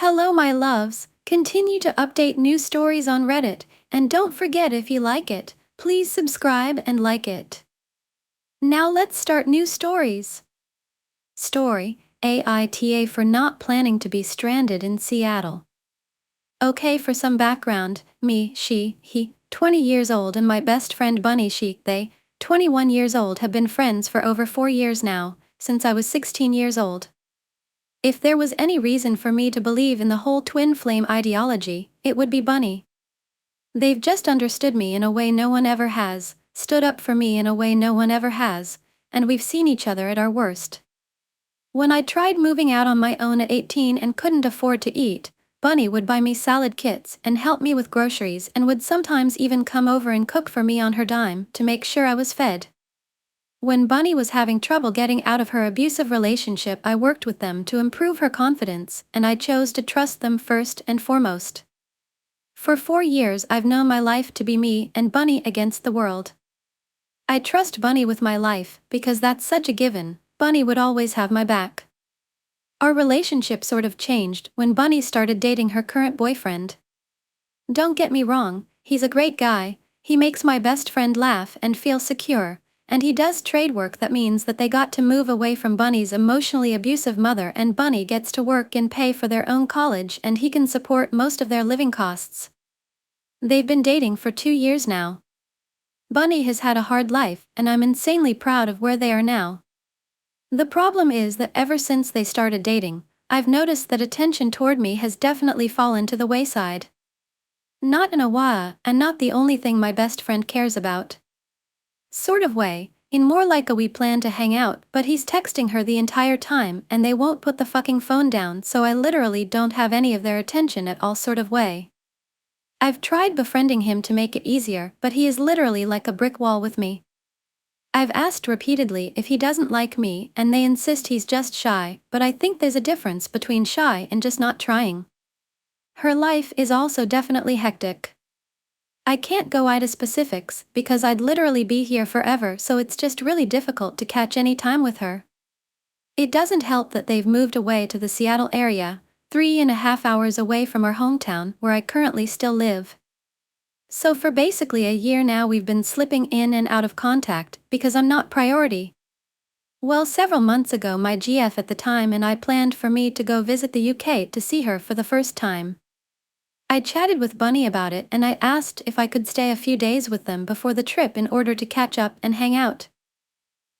Hello, my loves. Continue to update new stories on Reddit, and don't forget if you like it, please subscribe and like it. Now let's start new stories. Story: AITA for not planning to be stranded in Seattle. Okay, for some background, me, she, he, 20 years old, and my best friend Bunny, she, they, 21 years old, have been friends for over 4 years now, since I was 16 years old. If there was any reason for me to believe in the whole twin flame ideology, it would be Bunny. They've just understood me in a way no one ever has, stood up for me in a way no one ever has, and we've seen each other at our worst. When I tried moving out on my own at 18 and couldn't afford to eat, Bunny would buy me salad kits and help me with groceries, and would sometimes even come over and cook for me on her dime to make sure I was fed. When Bunny was having trouble getting out of her abusive relationship, I worked with them to improve her confidence, and I chose to trust them first and foremost. For 4 years I've known my life to be me and Bunny against the world. I trust Bunny with my life because that's such a given. Bunny would always have my back. Our relationship sort of changed when Bunny started dating her current boyfriend. Don't get me wrong, he's a great guy, he makes my best friend laugh and feel secure, and he does trade work. That means that they got to move away from Bunny's emotionally abusive mother, and Bunny gets to work and pay for their own college, and he can support most of their living costs. They've been dating for 2 years now. Bunny has had a hard life, and I'm insanely proud of where they are now. The problem is that ever since they started dating, I've noticed that attention toward me has definitely fallen to the wayside. Not in a way, and not the only thing my best friend cares about. Sort of way, in more like a we plan to hang out, but he's texting her the entire time and they won't put the fucking phone down, so I literally don't have any of their attention at all sort of way. I've tried befriending him to make it easier, but he is literally like a brick wall with me. I've asked repeatedly if he doesn't like me, and they insist he's just shy, but I think there's a difference between shy and just not trying. Her life is also definitely hectic. I can't go into specifics because I'd literally be here forever, so it's just really difficult to catch any time with her. It doesn't help that they've moved away to the Seattle area, 3.5 hours away from our hometown where I currently still live. So for basically a year now we've been slipping in and out of contact because I'm not priority. Well, several months ago my GF at the time and I planned for me to go visit the UK to see her for the first time. I chatted with Bunny about it and I asked if I could stay a few days with them before the trip in order to catch up and hang out.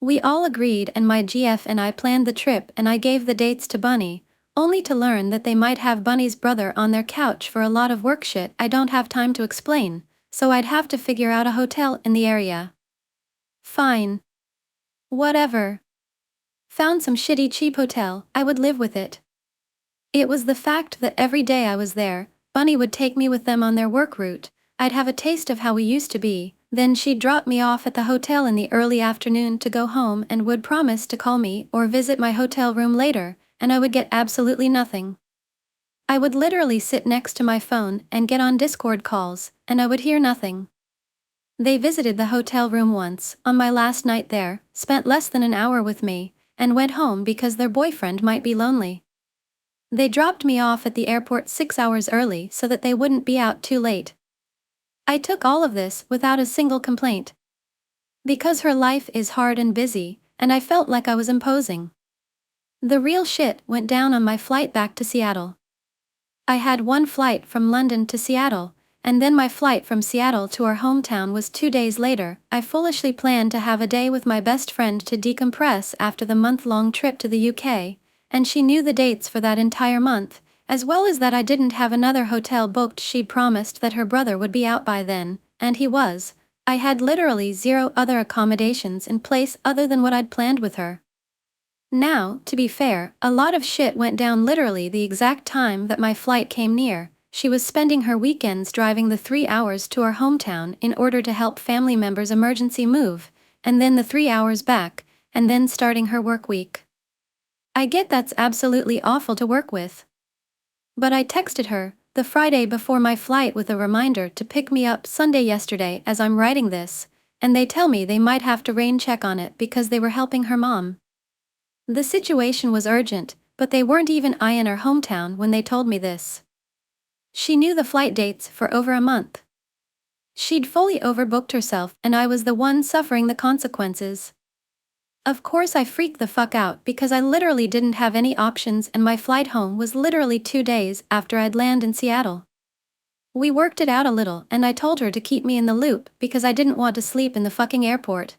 We all agreed and my GF and I planned the trip, and I gave the dates to Bunny, only to learn that they might have Bunny's brother on their couch for a lot of work shit I don't have time to explain, so I'd have to figure out a hotel in the area. Fine. Whatever. Found some shitty cheap hotel, I would live with it. It was the fact that every day I was there, Bunny would take me with them on their work route, I'd have a taste of how we used to be, then she'd drop me off at the hotel in the early afternoon to go home and would promise to call me or visit my hotel room later, and I would get absolutely nothing. I would literally sit next to my phone and get on Discord calls, and I would hear nothing. They visited the hotel room once, on my last night there, spent less than an hour with me, and went home because their boyfriend might be lonely. They dropped me off at the airport 6 hours early so that they wouldn't be out too late. I took all of this without a single complaint. Because her life is hard and busy, and I felt like I was imposing. The real shit went down on my flight back to Seattle. I had one flight from London to Seattle, and then my flight from Seattle to our hometown was 2 days later. I foolishly planned to have a day with my best friend to decompress after the month-long trip to the UK, and she knew the dates for that entire month, as well as that I didn't have another hotel booked. She'd promised that her brother would be out by then, and he was. I had literally 0 other accommodations in place other than what I'd planned with her. Now, to be fair, a lot of shit went down literally the exact time that my flight came near. She was spending her weekends driving the 3 hours to our hometown in order to help family members emergency move, and then the 3 hours back, and then starting her work week. I get that's absolutely awful to work with. But I texted her the Friday before my flight with a reminder to pick me up Sunday yesterday as I'm writing this, and they tell me they might have to rain check on it because they were helping her mom. The situation was urgent, but they weren't even in her hometown when they told me this. She knew the flight dates for over a month. She'd fully overbooked herself, and I was the one suffering the consequences. Of course I freaked the fuck out because I literally didn't have any options, and my flight home was literally 2 days after I'd landed in Seattle. We worked it out a little, and I told her to keep me in the loop because I didn't want to sleep in the fucking airport.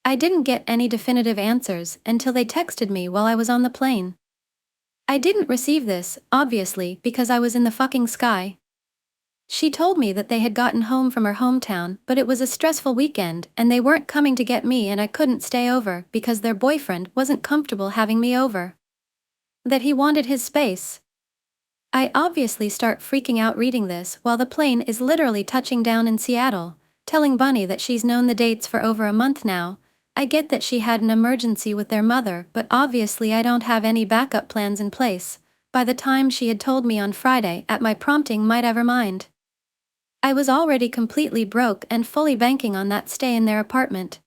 I didn't get any definitive answers until they texted me while I was on the plane. I didn't receive this, obviously, because I was in the fucking sky. She told me that they had gotten home from her hometown, but it was a stressful weekend and they weren't coming to get me, and I couldn't stay over because their boyfriend wasn't comfortable having me over. That he wanted his space. I obviously start freaking out reading this while the plane is literally touching down in Seattle, telling Bunny that she's known the dates for over a month now. I get that she had an emergency with their mother, but obviously I don't have any backup plans in place. By the time she had told me on Friday, at my prompting, might ever mind. I was already completely broke and fully banking on that stay in their apartment.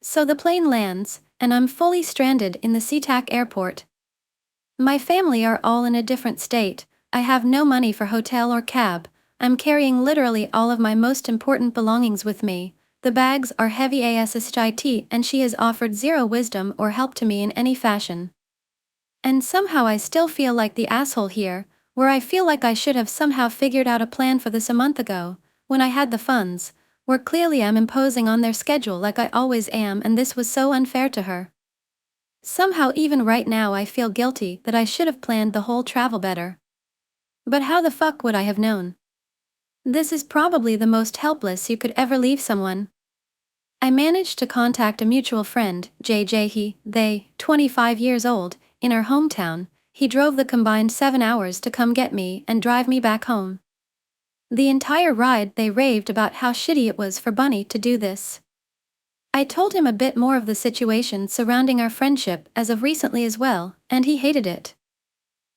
So the plane lands, and I'm fully stranded in the SeaTac airport. My family are all in a different state. I have no money for hotel or cab. I'm carrying literally all of my most important belongings with me. The bags are heavy as shit, and she has offered zero wisdom or help to me in any fashion. And somehow I still feel like the asshole here, where I feel like I should have somehow figured out a plan for this a month ago, when I had the funds, where clearly I'm imposing on their schedule like I always am, and this was so unfair to her. Somehow even right now I feel guilty that I should have planned the whole travel better. But how the fuck would I have known? This is probably the most helpless you could ever leave someone. I managed to contact a mutual friend, JJ. They, 25 years old, in her hometown. He drove the combined 7 hours to come get me and drive me back home. The entire ride they raved about how shitty it was for Bunny to do this. I told him a bit more of the situation surrounding our friendship as of recently as well, and he hated it.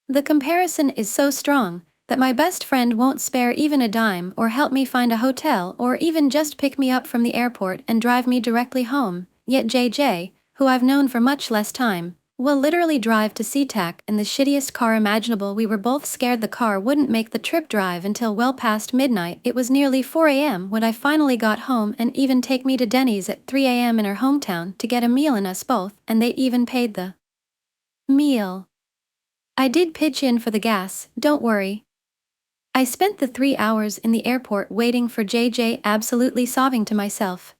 The comparison is so strong that my best friend won't spare even a dime or help me find a hotel or even just pick me up from the airport and drive me directly home, yet JJ, who I've known for much less time, will literally drive to SeaTac in the shittiest car imaginable. We were both scared the car wouldn't make the trip drive until well past midnight. It was nearly 4 a.m. when I finally got home, and even take me to Denny's at 3 a.m. in her hometown to get a meal in us both, and they even paid the meal. I did pitch in for the gas, don't worry. I spent the 3 hours in the airport waiting for JJ, absolutely sobbing to myself.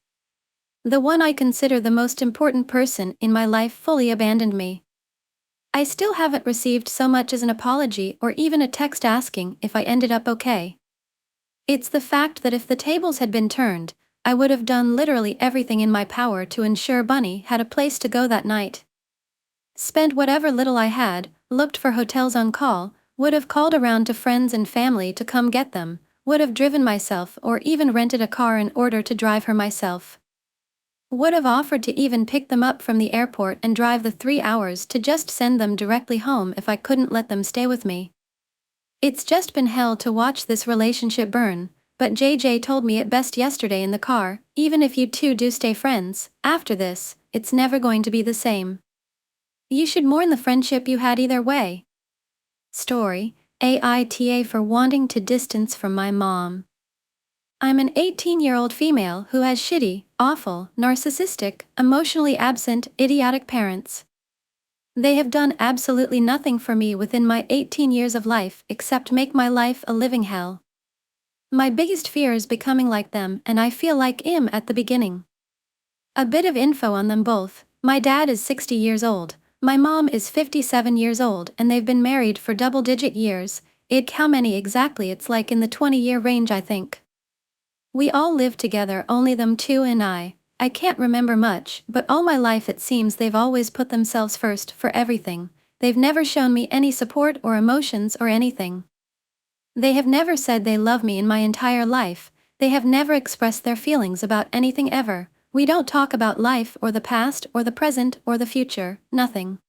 The one I consider the most important person in my life fully abandoned me. I still haven't received so much as an apology or even a text asking if I ended up okay. It's the fact that if the tables had been turned, I would have done literally everything in my power to ensure Bunny had a place to go that night. Spent whatever little I had, looked for hotels on call, would have called around to friends and family to come get them, would have driven myself or even rented a car in order to drive her myself. Would have offered to even pick them up from the airport and drive the 3 hours to just send them directly home if I couldn't let them stay with me. It's just been hell to watch this relationship burn, but JJ told me it best yesterday in the car: even if you two do stay friends, after this, it's never going to be the same. You should mourn the friendship you had either way. Story: AITA for wanting to distance from my mom. I'm an 18-year-old female who has shitty, awful, narcissistic, emotionally absent, idiotic parents. They have done absolutely nothing for me within my 18 years of life except make my life a living hell. My biggest fear is becoming like them, and I feel like I'm at the beginning. A bit of info on them both: my dad is 60 years old, my mom is 57 years old, and they've been married for double-digit years. How many exactly? It's like in the 20-year range, I think. We all live together, only them two and I. I can't remember much, but all my life it seems they've always put themselves first for everything. They've never shown me any support or emotions or anything. They have never said they love me in my entire life. They have never expressed their feelings about anything ever. We don't talk about life or the past or the present or the future, nothing.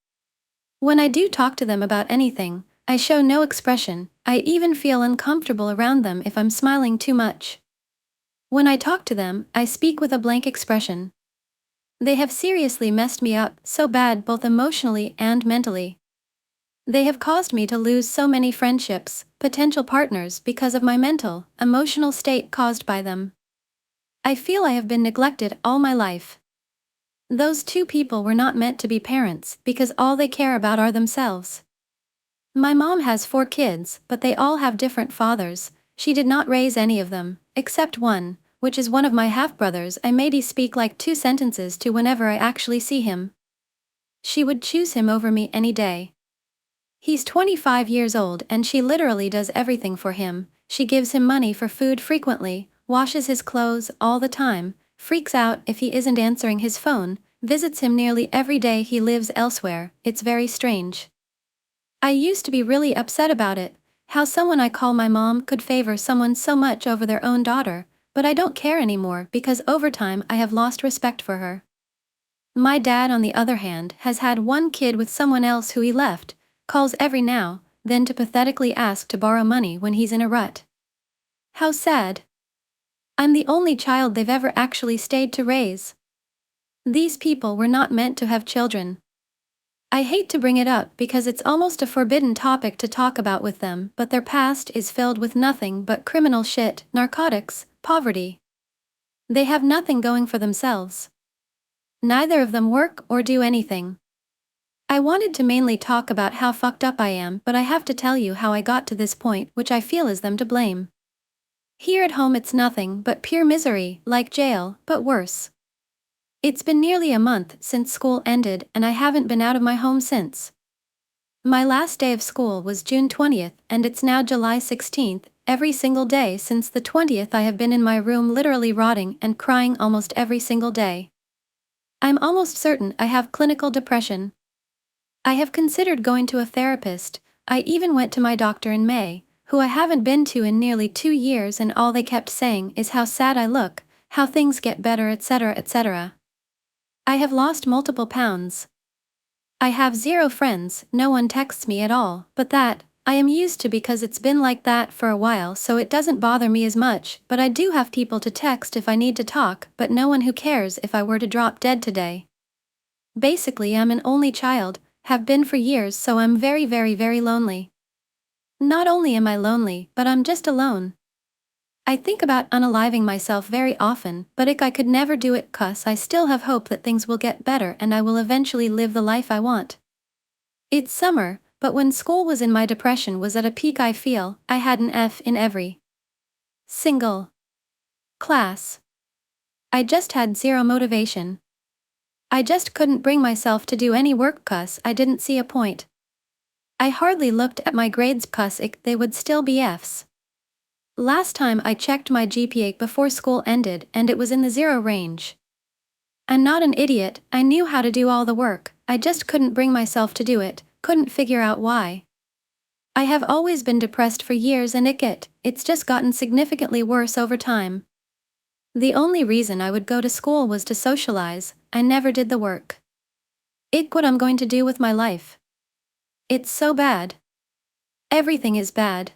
When I do talk to them about anything, I show no expression. I even feel uncomfortable around them if I'm smiling too much. When I talk to them, I speak with a blank expression. They have seriously messed me up so bad, both emotionally and mentally. They have caused me to lose so many friendships, potential partners because of my mental, emotional state caused by them. I feel I have been neglected all my life. Those two people were not meant to be parents because all they care about are themselves. My mom has 4 kids, but they all have different fathers. She did not raise any of them, except one, which is one of my half-brothers. I maybe speak like 2 sentences to whenever I actually see him. She would choose him over me any day. He's 25 years old and she literally does everything for him. She gives him money for food frequently, washes his clothes all the time, freaks out if he isn't answering his phone, visits him nearly every day. He lives elsewhere. It's very strange. I used to be really upset about it, how someone I call my mom could favor someone so much over their own daughter, but I don't care anymore because over time I have lost respect for her. My dad, on the other hand, has had 1 kid with someone else who he left, calls every now, then to pathetically ask to borrow money when he's in a rut. How sad. I'm the only child they've ever actually stayed to raise. These people were not meant to have children. I hate to bring it up because it's almost a forbidden topic to talk about with them, but their past is filled with nothing but criminal shit, narcotics, poverty. They have nothing going for themselves. Neither of them work or do anything. I wanted to mainly talk about how fucked up I am, but I have to tell you how I got to this point, which I feel is them to blame. Here at home it's nothing but pure misery, like jail, but worse. It's been nearly a month since school ended and I haven't been out of my home since. My last day of school was June 20th and it's now July 16th. Every single day since the 20th I have been in my room literally rotting and crying almost every single day. I'm almost certain I have clinical depression. I have considered going to a therapist. I even went to my doctor in May, who I haven't been to in nearly 2 years, and all they kept saying is how sad I look, how things get better, etc., etc. I have lost multiple pounds. I have 0 friends, no one texts me at all, but that, I am used to because it's been like that for a while, so it doesn't bother me as much, but I do have people to text if I need to talk, but no one who cares if I were to drop dead today. Basically, I'm an only child, have been for years, so I'm very, very, very lonely. Not only am I lonely, but I'm just alone. I think about unaliving myself very often, but I could never do it 'cause I still have hope that things will get better and I will eventually live the life I want. It's summer, but when school was in my depression was at a peak, I feel I had an F in every single class. I just had 0 motivation. I just couldn't bring myself to do any work 'cause I didn't see a point. I hardly looked at my grades 'cause they would still be Fs. Last time I checked my GPA before school ended and it was in the 0 range. I'm not an idiot, I knew how to do all the work, I just couldn't bring myself to do it, couldn't figure out why. I have always been depressed for years and it's just gotten significantly worse over time. The only reason I would go to school was to socialize, I never did the work. What I'm going to do with my life. It's so bad. Everything is bad.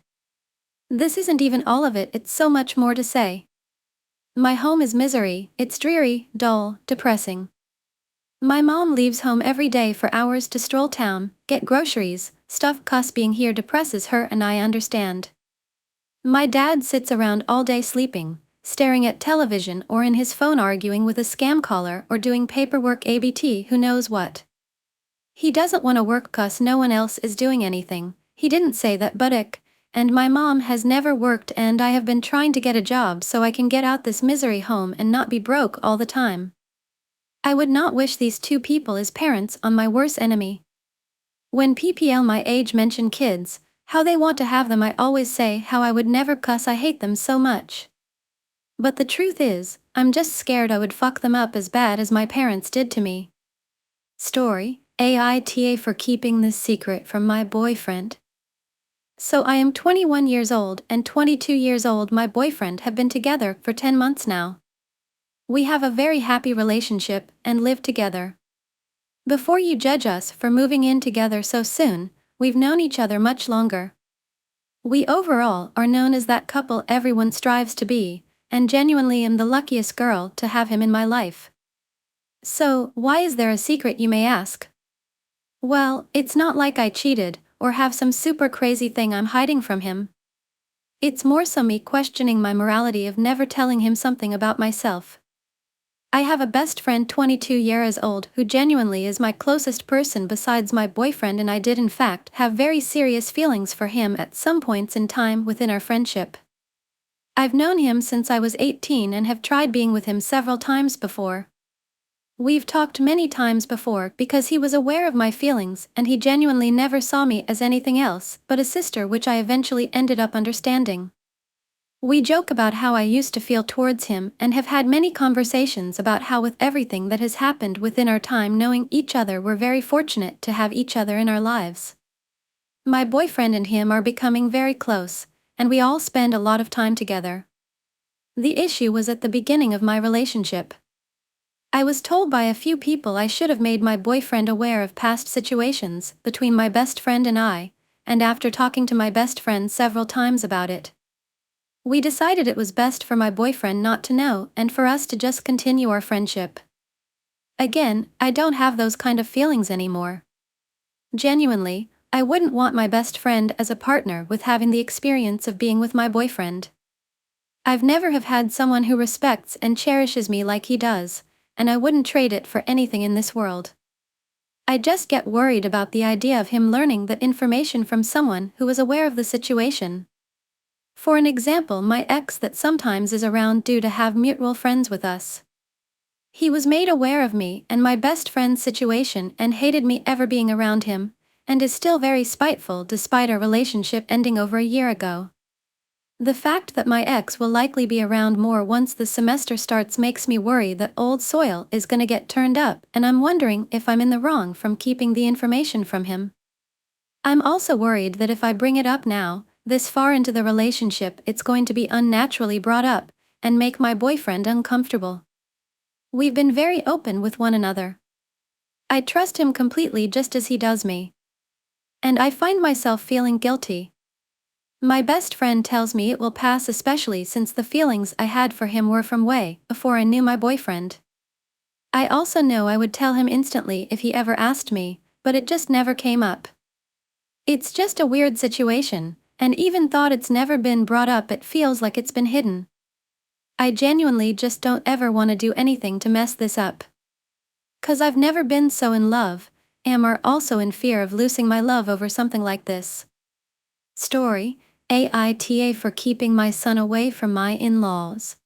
This isn't even all of it, it's so much more to say. My home is misery, it's dreary, dull, depressing. My mom leaves home every day for hours to stroll town, get groceries, stuff 'cause being here depresses her and I understand. My dad sits around all day sleeping, staring at television or in his phone arguing with a scam caller or doing paperwork, ABT, who knows what. He doesn't want to work 'cause no one else is doing anything, he didn't say that but and my mom has never worked and I have been trying to get a job so I can get out this misery home and not be broke all the time. I would not wish these 2 people as parents on my worst enemy. When PPL my age mention kids, how they want to have them, I always say how I would never 'cause I hate them so much. But the truth is, I'm just scared I would fuck them up as bad as my parents did to me. Story, AITA for keeping this secret from my boyfriend. So I am 21 years old and 22 years old. My boyfriend have been together for 10 months now. We have a very happy relationship and live together. Before you judge us for moving in together so soon, we've known each other much longer. We overall are known as that couple everyone strives to be, and genuinely am the luckiest girl to have him in my life. So, why is there a secret, you may ask? Well, it's not like I cheated or have some super crazy thing I'm hiding from him. It's more so me questioning my morality of never telling him something about myself. I have a best friend 22 years old who genuinely is my closest person besides my boyfriend, and I did in fact have very serious feelings for him at some points in time within our friendship. I've known him since I was 18 and have tried being with him several times before. We've talked many times before because he was aware of my feelings and he genuinely never saw me as anything else but a sister, which I eventually ended up understanding. We joke about how I used to feel towards him and have had many conversations about how with everything that has happened within our time knowing each other, we're very fortunate to have each other in our lives. My boyfriend and him are becoming very close, and we all spend a lot of time together. The issue was at the beginning of my relationship. I was told by a few people I should have made my boyfriend aware of past situations between my best friend and I, and after talking to my best friend several times about it, we decided it was best for my boyfriend not to know and for us to just continue our friendship. Again, I don't have those kind of feelings anymore. Genuinely, I wouldn't want my best friend as a partner with having the experience of being with my boyfriend. I've never have had someone who respects and cherishes me like he does, and I wouldn't trade it for anything in this world. I just get worried about the idea of him learning that information from someone who is aware of the situation. For an example, my ex that sometimes is around due to have mutual friends with us. He was made aware of me and my best friend's situation and hated me ever being around him, and is still very spiteful despite our relationship ending over a year ago. The fact that my ex will likely be around more once the semester starts makes me worry that old soil is gonna get turned up, and I'm wondering if I'm in the wrong from keeping the information from him. I'm also worried that if I bring it up now, this far into the relationship, it's going to be unnaturally brought up and make my boyfriend uncomfortable. We've been very open with one another. I trust him completely just as he does me. And I find myself feeling guilty. My best friend tells me it will pass, especially since the feelings I had for him were from way before I knew my boyfriend. I also know I would tell him instantly if he ever asked me, but it just never came up. It's just a weird situation, and even thought it's never been brought up, it feels like it's been hidden. I genuinely just don't ever want to do anything to mess this up. 'Cause I've never been so in love, or also in fear of losing my love over something like this. Story: AITA for keeping my son away from my in-laws.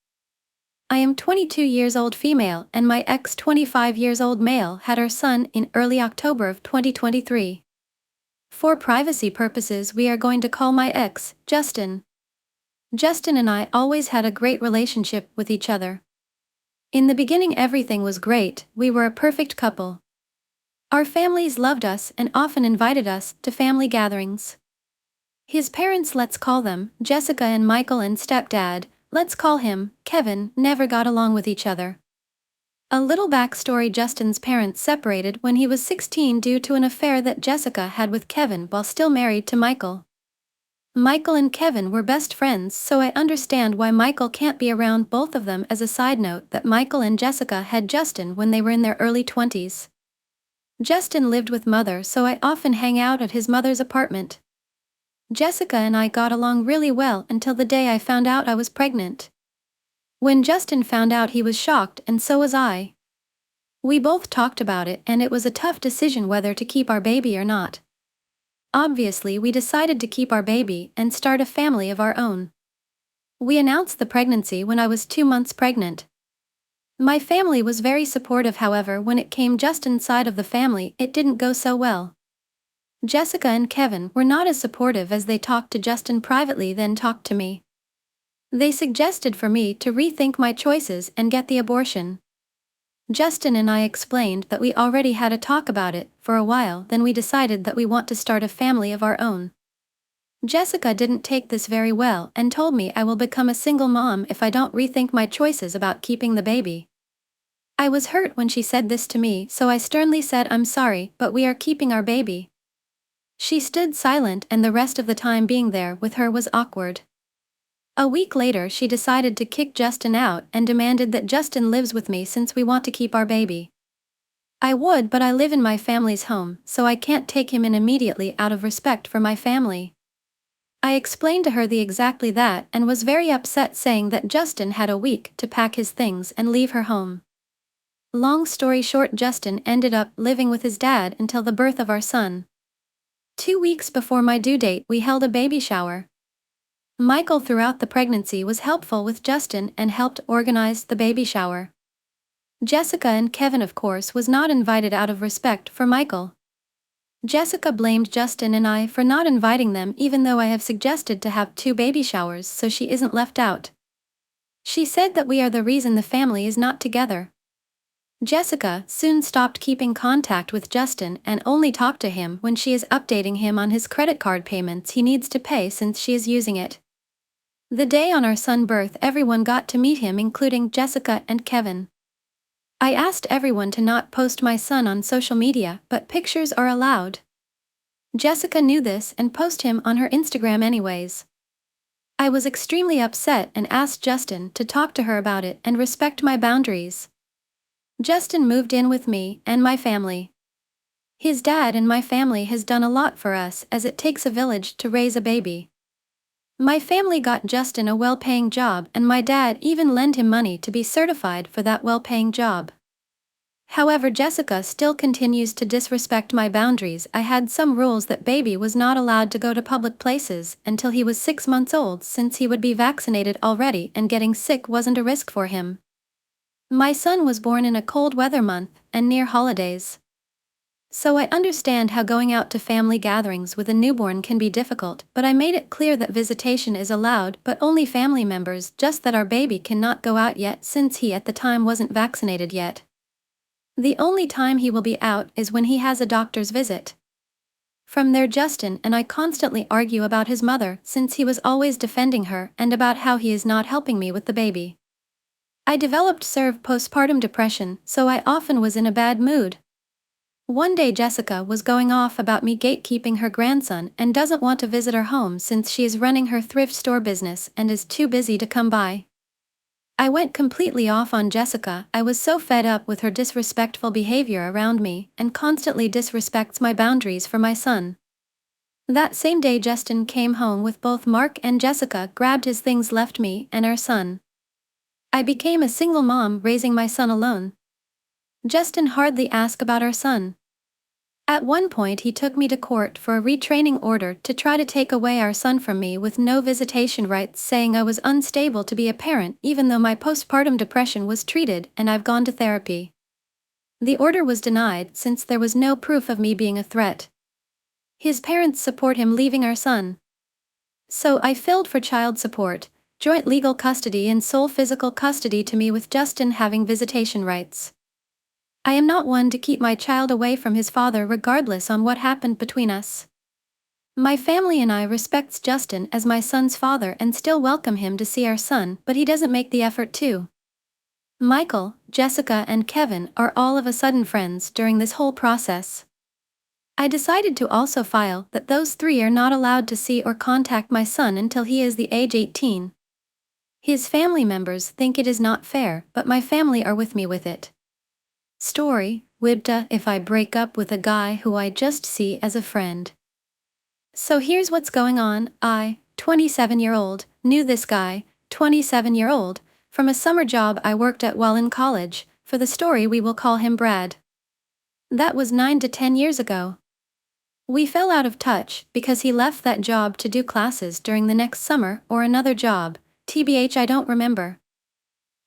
I am 22 years old female and my ex 25 years old male had our son in early October of 2023. For privacy purposes, we are going to call my ex Justin. Justin and I always had a great relationship with each other. In the beginning everything was great, we were a perfect couple. Our families loved us and often invited us to family gatherings. His parents, let's call them Jessica and Michael, and stepdad, let's call him Kevin, never got along with each other. A little backstory: Justin's parents separated when he was 16 due to an affair that Jessica had with Kevin while still married to Michael. Michael and Kevin were best friends, so I understand why Michael can't be around both of them. As a side note, that Michael and Jessica had Justin when they were in their early 20s. Justin lived with mother, so I often hang out at his mother's apartment. Jessica and I got along really well until the day I found out I was pregnant. When Justin found out, he was shocked, and so was I. We both talked about it, and it was a tough decision whether to keep our baby or not. Obviously, we decided to keep our baby and start a family of our own. We announced the pregnancy when I was 2 months pregnant. My family was very supportive, however, when it came Justin's side of the family, it didn't go so well. Jessica and Kevin were not as supportive, as they talked to Justin privately then talked to me. They suggested for me to rethink my choices and get the abortion. Justin and I explained that we already had a talk about it for a while, then we decided that we want to start a family of our own. Jessica didn't take this very well and told me I will become a single mom if I don't rethink my choices about keeping the baby. I was hurt when she said this to me, so I sternly said, I'm sorry, but we are keeping our baby. She stood silent, and the rest of the time being there with her was awkward. A week later, she decided to kick Justin out and demanded that Justin lives with me since we want to keep our baby. I would, but I live in my family's home, so I can't take him in immediately out of respect for my family. I explained to her exactly that and was very upset, saying that Justin had a week to pack his things and leave her home. Long story short, Justin ended up living with his dad until the birth of our son. 2 weeks before my due date, we held a baby shower. Michael throughout the pregnancy was helpful with Justin and helped organize the baby shower. Jessica and Kevin, of course, was not invited out of respect for Michael. Jessica blamed Justin and I for not inviting them, even though I have suggested to have 2 baby showers so she isn't left out. She said that we are the reason the family is not together. Jessica soon stopped keeping contact with Justin and only talked to him when she is updating him on his credit card payments he needs to pay since she is using it. The day on our son's birth, everyone got to meet him, including Jessica and Kevin. I asked everyone to not post my son on social media, but pictures are allowed. Jessica knew this and posted him on her Instagram anyways. I was extremely upset and asked Justin to talk to her about it and respect my boundaries. Justin moved in with me and my family. His dad and my family has done a lot for us, as it takes a village to raise a baby. My family got Justin a well-paying job, and my dad even lent him money to be certified for that well-paying job. However, Jessica still continues to disrespect my boundaries. I had some rules that baby was not allowed to go to public places until he was 6 months old, since he would be vaccinated already and getting sick wasn't a risk for him. My son was born in a cold weather month and near holidays. So I understand how going out to family gatherings with a newborn can be difficult, but I made it clear that visitation is allowed, but only family members, just that our baby cannot go out yet since he at the time wasn't vaccinated yet. The only time he will be out is when he has a doctor's visit. From there, Justin and I constantly argue about his mother, since he was always defending her, and about how he is not helping me with the baby. I developed postpartum depression, so I often was in a bad mood. One day Jessica was going off about me gatekeeping her grandson and doesn't want to visit her home since she is running her thrift store business and is too busy to come by. I went completely off on Jessica. I was so fed up with her disrespectful behavior around me and constantly disrespects my boundaries for my son. That same day Justin came home with both Mark and Jessica, grabbed his things, left me and our son. I became a single mom raising my son alone. Justin hardly asked about our son. At one point he took me to court for a retraining order to try to take away our son from me with no visitation rights, saying I was unstable to be a parent even though my postpartum depression was treated and I've gone to therapy. The order was denied since there was no proof of me being a threat. His parents support him leaving our son. So I filed for child support, joint legal custody and sole physical custody to me, with Justin having visitation rights. I am not one to keep my child away from his father regardless on what happened between us. My family and I respects Justin as my son's father and still welcome him to see our son, but he doesn't make the effort to. Michael, Jessica and Kevin are all of a sudden friends during this whole process. I decided to also file that those 3 are not allowed to see or contact my son until he is the age 18. His family members think it is not fair, but my family are with me with it. Story, Wibta, if I break up with a guy who I just see as a friend. So here's what's going on. I, 27-year-old, knew this guy, 27-year-old, from a summer job I worked at while in college. For the story we will call him Brad. That was 9 to 10 years ago. We fell out of touch because he left that job to do classes during the next summer or another job. TBH, I don't remember.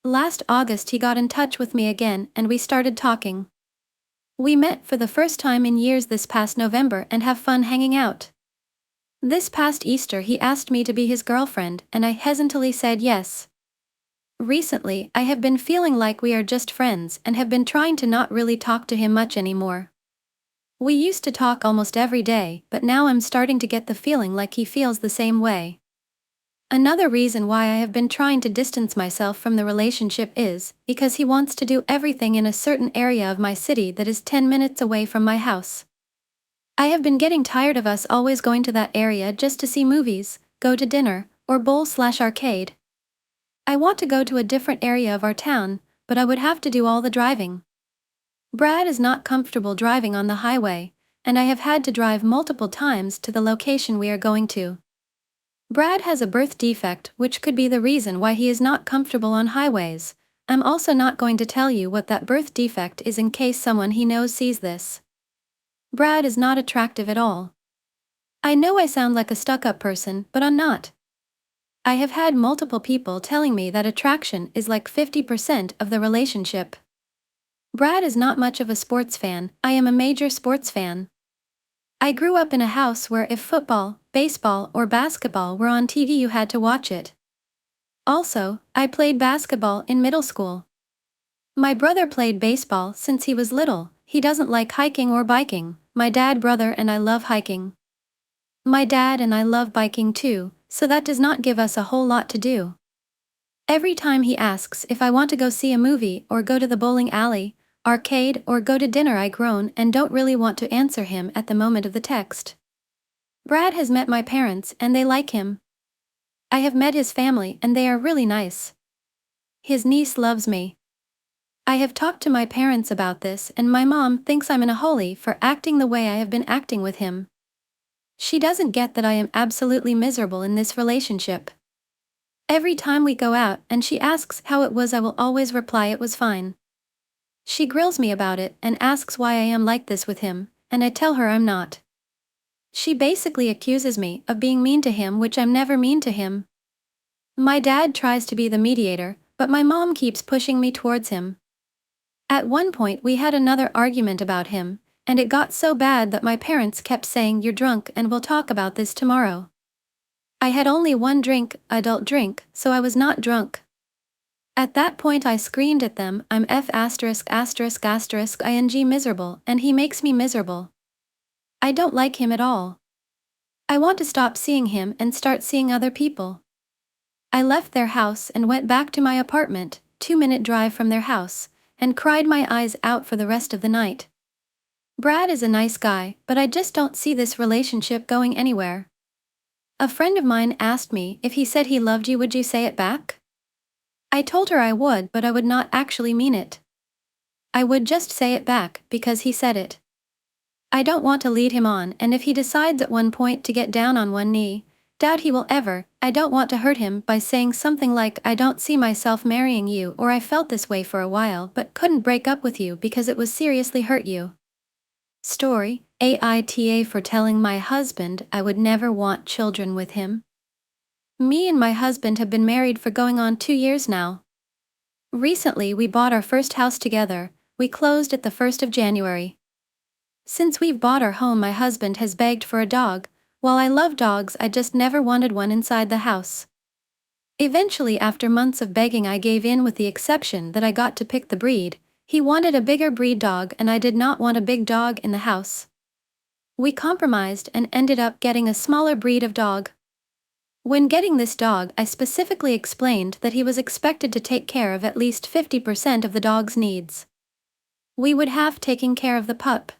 Last August he got in touch with me again and we started talking. We met for the first time in years this past November and have fun hanging out. This past Easter he asked me to be his girlfriend and I hesitantly said yes. Recently I have been feeling like we are just friends and have been trying to not really talk to him much anymore. We used to talk almost every day, but now I'm starting to get the feeling like he feels the same way. Another reason why I have been trying to distance myself from the relationship is because he wants to do everything in a certain area of my city that is 10 minutes away from my house. I have been getting tired of us always going to that area just to see movies, go to dinner, or bowl/arcade. I want to go to a different area of our town, but I would have to do all the driving. Brad is not comfortable driving on the highway, and I have had to drive multiple times to the location we are going to. Brad has a birth defect, which could be the reason why he is not comfortable on highways. I'm also not going to tell you what that birth defect is in case someone he knows sees this. Brad is not attractive at all. I know I sound like a stuck-up person, but I'm not. I have had multiple people telling me that attraction is like 50% of the relationship. Brad is not much of a sports fan. I am a major sports fan. I grew up in a house where if football, baseball, or basketball were on TV, you had to watch it. Also, I played basketball in middle school. My brother played baseball since he was little. He doesn't like hiking or biking. My dad, brother, and I love hiking. My dad and I love biking too, so that does not give us a whole lot to do. Every time he asks if I want to go see a movie or go to the bowling alley, arcade, or go to dinner, I groan and don't really want to answer him at the moment of the text. Brad has met my parents and they like him. I have met his family and they are really nice. His niece loves me. I have talked to my parents about this and my mom thinks I'm in a hole for acting the way I have been acting with him. She doesn't get that I am absolutely miserable in this relationship. Every time we go out and she asks how it was, I will always reply it was fine. She grills me about it and asks why I am like this with him, and I tell her I'm not. She basically accuses me of being mean to him, which I'm never mean to him. My dad tries to be the mediator, but my mom keeps pushing me towards him. At one point we had another argument about him, and it got so bad that my parents kept saying, "You're drunk and we'll talk about this tomorrow." I had only one drink, adult drink, so I was not drunk. At that point I screamed at them, "I'm ing miserable, and he makes me miserable. I don't like him at all. I want to stop seeing him and start seeing other people." I left their house and went back to my apartment, 2-minute drive from their house, and cried my eyes out for the rest of the night. Brad is a nice guy, but I just don't see this relationship going anywhere. A friend of mine asked me, if he said he loved you, would you say it back? I told her I would, but I would not actually mean it. I would just say it back because he said it. I don't want to lead him on, and if he decides at one point to get down on one knee, doubt he will ever, I don't want to hurt him by saying something like, "I don't see myself marrying you," or "I felt this way for a while but couldn't break up with you because it was seriously hurt you." Story, AITA for telling my husband I would never want children with him. Me and my husband have been married for going on 2 years now. Recently we bought our first house together. We closed at the 1st of January. Since we've bought our home, my husband has begged for a dog. While I love dogs, I just never wanted one inside the house. Eventually, after months of begging, I gave in with the exception that I got to pick the breed. He wanted a bigger breed dog and I did not want a big dog in the house. We compromised and ended up getting a smaller breed of dog. When getting this dog, I specifically explained that he was expected to take care of at least 50% of the dog's needs. We would have taken care of the pup.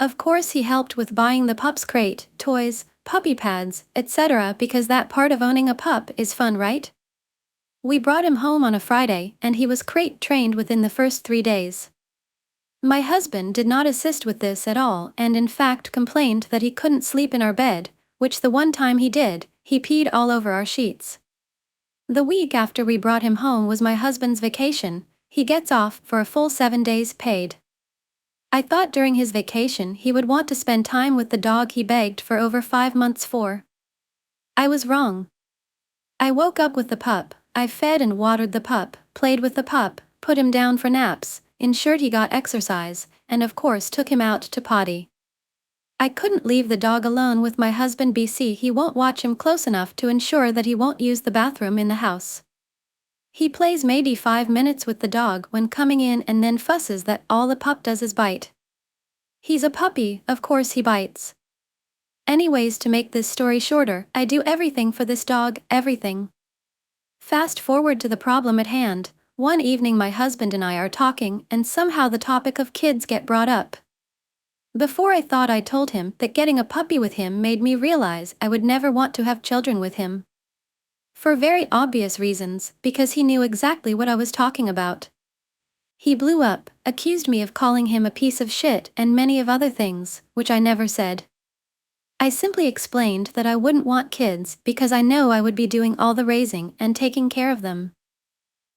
Of course, he helped with buying the pup's crate, toys, puppy pads, etc., because that part of owning a pup is fun, right? We brought him home on a Friday and he was crate trained within the first 3 days. My husband did not assist with this at all and in fact complained that he couldn't sleep in our bed, which the one time he did, he peed all over our sheets. The week after we brought him home was my husband's vacation. He gets off for a full 7 days paid. I thought during his vacation he would want to spend time with the dog he begged for over 5 months for. I was wrong. I woke up with the pup, I fed and watered the pup, played with the pup, put him down for naps, ensured he got exercise, and of course took him out to potty. I couldn't leave the dog alone with my husband BC. He won't watch him close enough to ensure that he won't use the bathroom in the house. He plays maybe 5 minutes with the dog when coming in and then fusses that all the pup does is bite. He's a puppy, of course he bites. Anyways, to make this story shorter, I do everything for this dog, everything. Fast forward to the problem at hand. One evening my husband and I are talking and somehow the topic of kids get brought up. Before I thought I told him that getting a puppy with him made me realize I would never want to have children with him. For very obvious reasons, because he knew exactly what I was talking about. He blew up, accused me of calling him a piece of shit and many of other things, which I never said. I simply explained that I wouldn't want kids because I know I would be doing all the raising and taking care of them.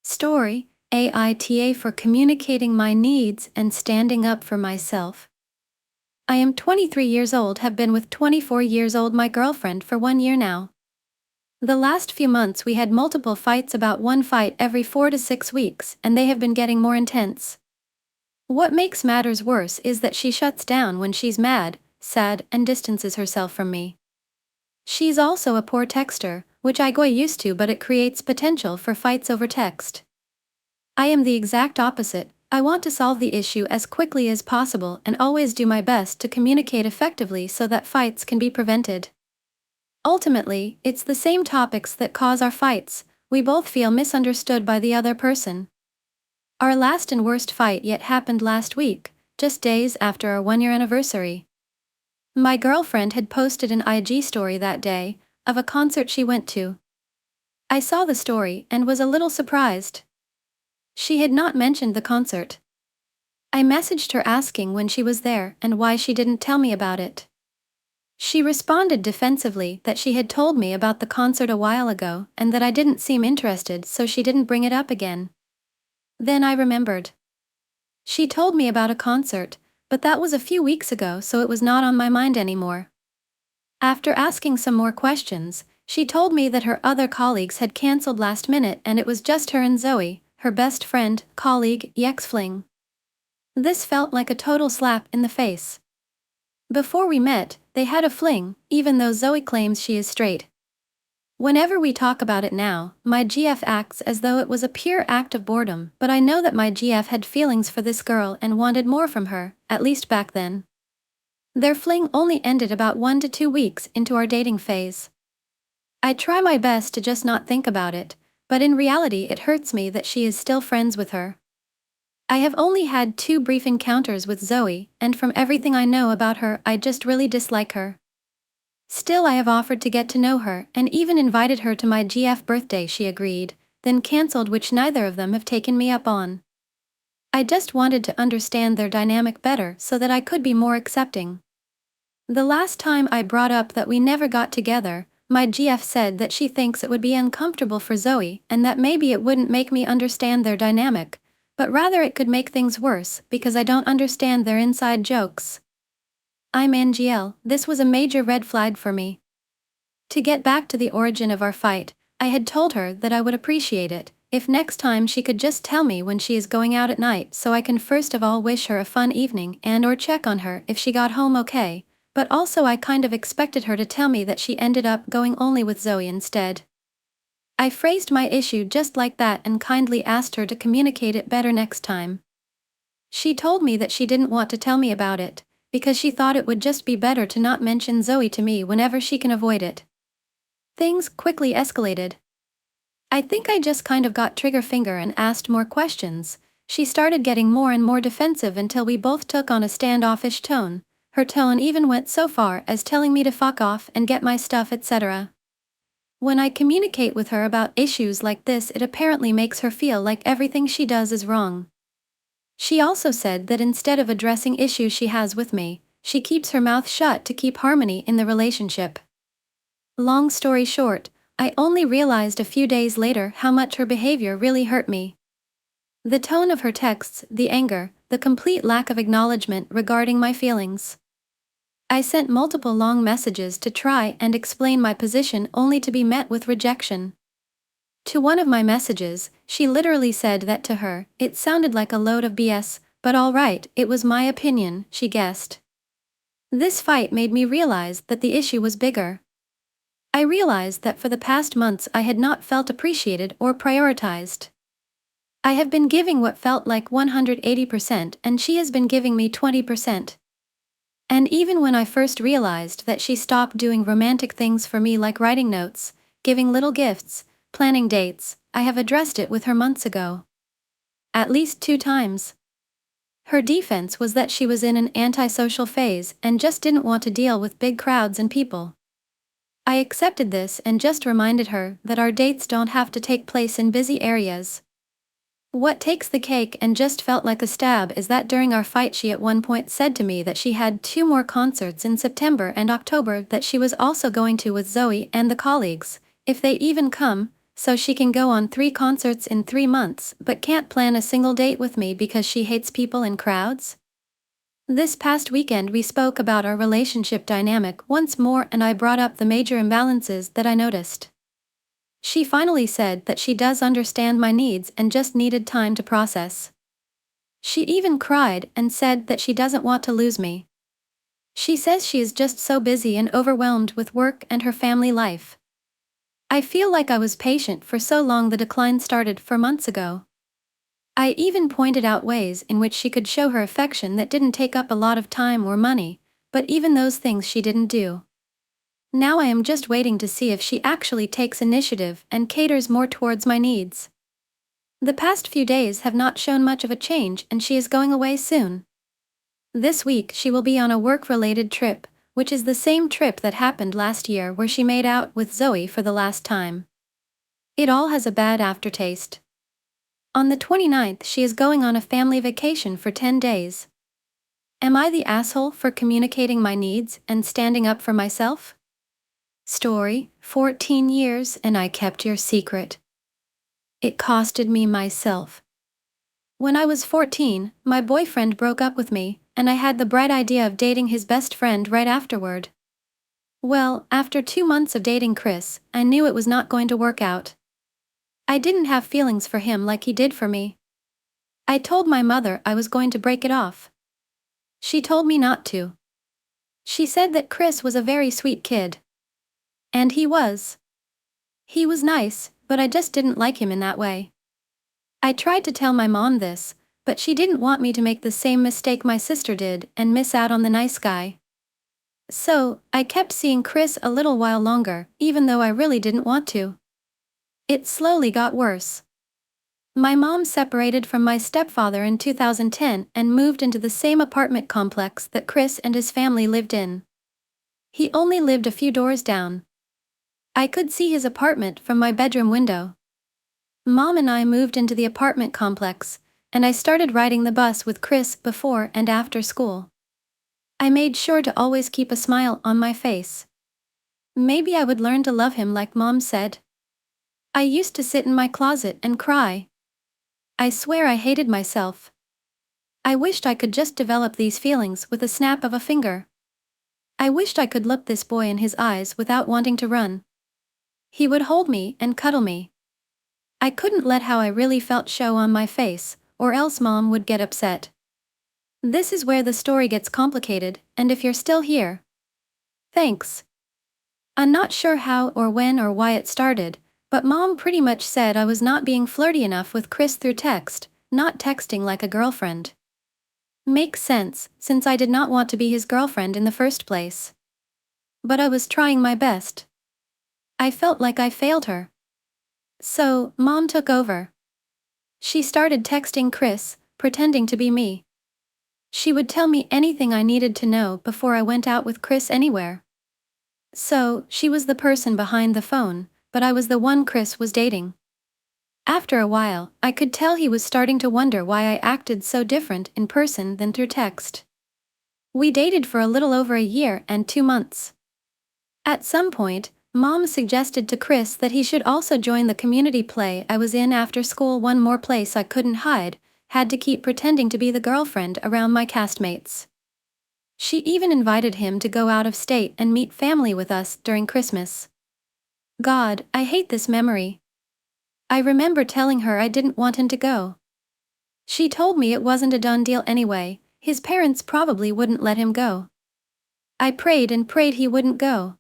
Story, AITA for communicating my needs and standing up for myself. I am 23 years old, have been with 24 years old my girlfriend for 1 year now. The last few months we had multiple fights, about one fight every 4 to 6 weeks, and they have been getting more intense. What makes matters worse is that she shuts down when she's mad, sad, and distances herself from me. She's also a poor texter, which I got used to, but it creates potential for fights over text. I am the exact opposite. I want to solve the issue as quickly as possible and always do my best to communicate effectively so that fights can be prevented. Ultimately, it's the same topics that cause our fights. We both feel misunderstood by the other person. Our last and worst fight yet happened last week, just days after our 1 year anniversary. My girlfriend had posted an IG story that day of a concert she went to. I saw the story and was a little surprised. She had not mentioned the concert. I messaged her asking when she was there and why she didn't tell me about it. She responded defensively that she had told me about the concert a while ago and that I didn't seem interested, so she didn't bring it up again. Then I remembered. She told me about a concert, but that was a few weeks ago, so it was not on my mind anymore. After asking some more questions, she told me that her other colleagues had cancelled last minute and it was just her and Zoe, her best friend, colleague, ex-fling. This felt like a total slap in the face. Before we met, they had a fling, even though Zoe claims she is straight. Whenever we talk about it now, my GF acts as though it was a pure act of boredom, but I know that my GF had feelings for this girl and wanted more from her, at least back then. Their fling only ended about 1 to 2 weeks into our dating phase. I try my best to just not think about it, but in reality it hurts me that she is still friends with her. I have only had 2 brief encounters with Zoe, and from everything I know about her, I just really dislike her. Still, I have offered to get to know her and even invited her to my GF birthday. She agreed, then cancelled, which neither of them have taken me up on. I just wanted to understand their dynamic better so that I could be more accepting. The last time I brought up that we never got together, my GF said that she thinks it would be uncomfortable for Zoe and that maybe it wouldn't make me understand their dynamic, but rather it could make things worse because I don't understand their inside jokes. I'm NGL, this was a major red flag for me. To get back to the origin of our fight, I had told her that I would appreciate it if next time she could just tell me when she is going out at night so I can first of all wish her a fun evening and or check on her if she got home okay, but also I kind of expected her to tell me that she ended up going only with Zoe instead. I phrased my issue just like that and kindly asked her to communicate it better next time. She told me that she didn't want to tell me about it, because she thought it would just be better to not mention Zoe to me whenever she can avoid it. Things quickly escalated. I think I just kind of got trigger finger and asked more questions. She started getting more and more defensive until we both took on a standoffish tone. Her tone even went so far as telling me to fuck off and get my stuff, etc. When I communicate with her about issues like this, it apparently makes her feel like everything she does is wrong. She also said that instead of addressing issues she has with me, she keeps her mouth shut to keep harmony in the relationship. Long story short, I only realized a few days later how much her behavior really hurt me. The tone of her texts, the anger, the complete lack of acknowledgement regarding my feelings. I sent multiple long messages to try and explain my position only to be met with rejection. To one of my messages, she literally said that to her, it sounded like a load of BS, but alright, it was my opinion, she guessed. This fight made me realize that the issue was bigger. I realized that for the past months I had not felt appreciated or prioritized. I have been giving what felt like 180% and she has been giving me 20%. And even when I first realized that she stopped doing romantic things for me like writing notes, giving little gifts, planning dates, I have addressed it with her months ago. At least 2 times. Her defense was that she was in an antisocial phase and just didn't want to deal with big crowds and people. I accepted this and just reminded her that our dates don't have to take place in busy areas. What takes the cake and just felt like a stab is that during our fight she at one point said to me that she had 2 more concerts in September and October that she was also going to with Zoe and the colleagues, if they even come, so she can go on 3 concerts in 3 months but can't plan a single date with me because she hates people in crowds? This past weekend we spoke about our relationship dynamic once more and I brought up the major imbalances that I noticed. She finally said that she does understand my needs and just needed time to process. She even cried and said that she doesn't want to lose me. She says she is just so busy and overwhelmed with work and her family life. I feel like I was patient for so long. The decline started 4 months ago. I even pointed out ways in which she could show her affection that didn't take up a lot of time or money, but even those things she didn't do. Now I am just waiting to see if she actually takes initiative and caters more towards my needs. The past few days have not shown much of a change and she is going away soon. This week she will be on a work-related trip, which is the same trip that happened last year where she made out with Zoe for the last time. It all has a bad aftertaste. On the 29th she is going on a family vacation for 10 days. Am I the asshole for communicating my needs and standing up for myself? Story, 14 years and I kept your secret. It costed me myself. When I was 14, my boyfriend broke up with me, and I had the bright idea of dating his best friend right afterward. Well, after 2 months of dating Chris, I knew it was not going to work out. I didn't have feelings for him like he did for me. I told my mother I was going to break it off. She told me not to. She said that Chris was a very sweet kid. And he was. He was nice, but I just didn't like him in that way. I tried to tell my mom this, but she didn't want me to make the same mistake my sister did and miss out on the nice guy. So, I kept seeing Chris a little while longer, even though I really didn't want to. It slowly got worse. My mom separated from my stepfather in 2010 and moved into the same apartment complex that Chris and his family lived in. He only lived a few doors down. I could see his apartment from my bedroom window. Mom and I moved into the apartment complex, and I started riding the bus with Chris before and after school. I made sure to always keep a smile on my face. Maybe I would learn to love him like Mom said. I used to sit in my closet and cry. I swear I hated myself. I wished I could just develop these feelings with a snap of a finger. I wished I could look this boy in his eyes without wanting to run. He would hold me and cuddle me. I couldn't let how I really felt show on my face, or else Mom would get upset. This is where the story gets complicated, and if you're still here, thanks. I'm not sure how or when or why it started, but Mom pretty much said I was not being flirty enough with Chris through text, not texting like a girlfriend. Makes sense, since I did not want to be his girlfriend in the first place. But I was trying my best. I felt like I failed her. So, Mom took over. She started texting Chris, pretending to be me. She would tell me anything I needed to know before I went out with Chris anywhere. So, she was the person behind the phone, but I was the one Chris was dating. After a while, I could tell he was starting to wonder why I acted so different in person than through text. We dated for a little over a year and 2 months. At some point, Mom suggested to Chris that he should also join the community play I was in after school. One more place I couldn't hide, had to keep pretending to be the girlfriend around my castmates. She even invited him to go out of state and meet family with us during Christmas. God, I hate this memory. I remember telling her I didn't want him to go. She told me it wasn't a done deal anyway, his parents probably wouldn't let him go. I prayed and prayed he wouldn't go.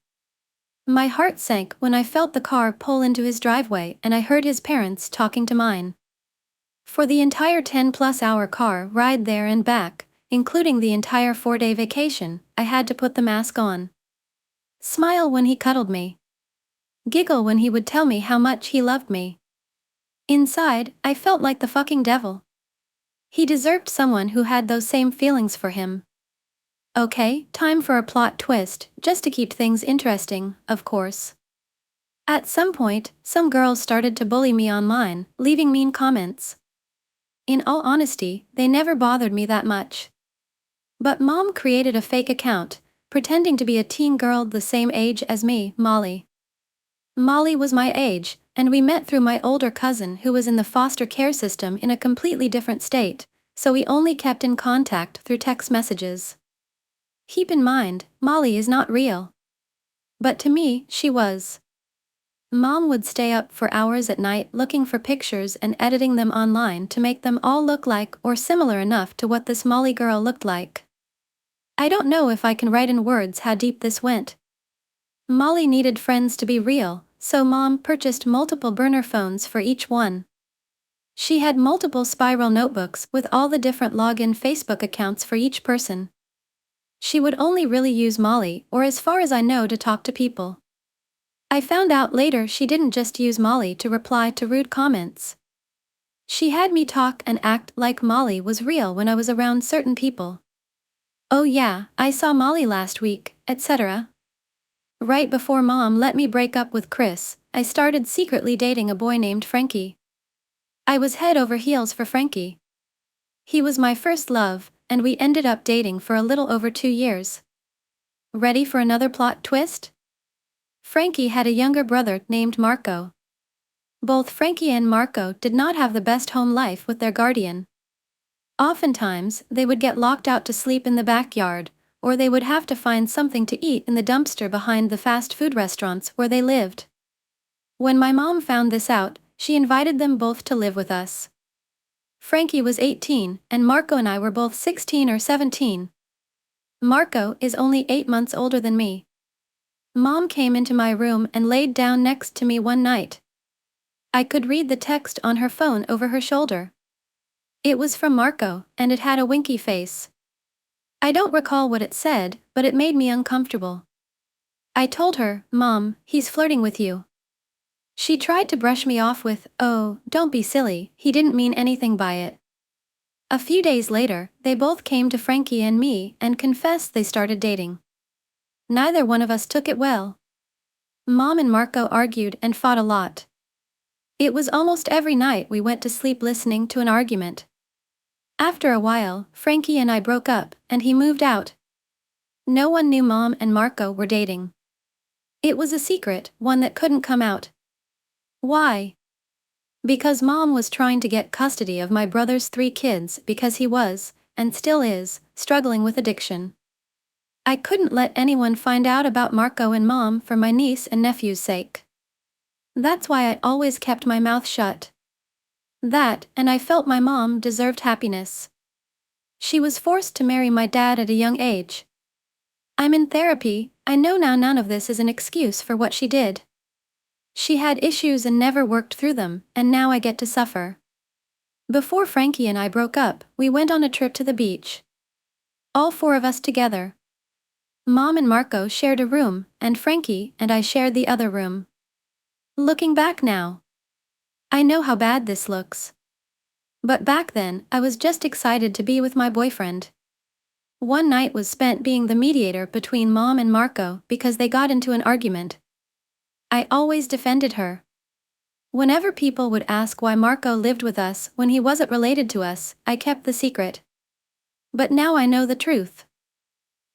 My heart sank when I felt the car pull into his driveway and I heard his parents talking to mine. For the entire 10-plus-hour car ride there and back, including the entire 4-day vacation, I had to put the mask on. Smile when he cuddled me. Giggle when he would tell me how much he loved me. Inside, I felt like the fucking devil. He deserved someone who had those same feelings for him. Okay, time for a plot twist, just to keep things interesting, of course. At some point, some girls started to bully me online, leaving mean comments. In all honesty, they never bothered me that much. But Mom created a fake account, pretending to be a teen girl the same age as me, Molly. Molly was my age, and we met through my older cousin who was in the foster care system in a completely different state, so we only kept in contact through text messages. Keep in mind, Molly is not real. But to me, she was. Mom would stay up for hours at night looking for pictures and editing them online to make them all look like or similar enough to what this Molly girl looked like. I don't know if I can write in words how deep this went. Molly needed friends to be real, so Mom purchased multiple burner phones for each one. She had multiple spiral notebooks with all the different login Facebook accounts for each person. She would only really use Molly, or as far as I know, to talk to people. I found out later she didn't just use Molly to reply to rude comments. She had me talk and act like Molly was real when I was around certain people. Oh yeah, I saw Molly last week, etc. Right before Mom let me break up with Chris, I started secretly dating a boy named Frankie. I was head over heels for Frankie. He was my first love, and we ended up dating for a little over 2 years. Ready for another plot twist? Frankie had a younger brother named Marco. Both Frankie and Marco did not have the best home life with their guardian. Oftentimes, they would get locked out to sleep in the backyard, or they would have to find something to eat in the dumpster behind the fast food restaurants where they lived. When my mom found this out, she invited them both to live with us. Frankie was 18, and Marco and I were both 16 or 17. Marco is only 8 months older than me. Mom came into my room and laid down next to me one night. I could read the text on her phone over her shoulder. It was from Marco, and it had a winky face. I don't recall what it said, but it made me uncomfortable. I told her, "Mom, he's flirting with you." She tried to brush me off with, "Oh, don't be silly, he didn't mean anything by it." A few days later, they both came to Frankie and me and confessed they started dating. Neither one of us took it well. Mom and Marco argued and fought a lot. It was almost every night we went to sleep listening to an argument. After a while, Frankie and I broke up, and he moved out. No one knew Mom and Marco were dating. It was a secret, one that couldn't come out. Why? Because Mom was trying to get custody of my brother's 3 kids because he was, and still is, struggling with addiction. I couldn't let anyone find out about Marco and Mom for my niece and nephew's sake. That's why I always kept my mouth shut. That, and I felt my mom deserved happiness. She was forced to marry my dad at a young age. I'm in therapy, I know now none of this is an excuse for what she did. She had issues and never worked through them, and now I get to suffer. Before Frankie and I broke up, we went on a trip to the beach. All 4 of us together. Mom and Marco shared a room, and Frankie and I shared the other room. Looking back now, I know how bad this looks. But back then, I was just excited to be with my boyfriend. One night was spent being the mediator between Mom and Marco because they got into an argument. I always defended her. Whenever people would ask why Marco lived with us when he wasn't related to us, I kept the secret. But now I know the truth.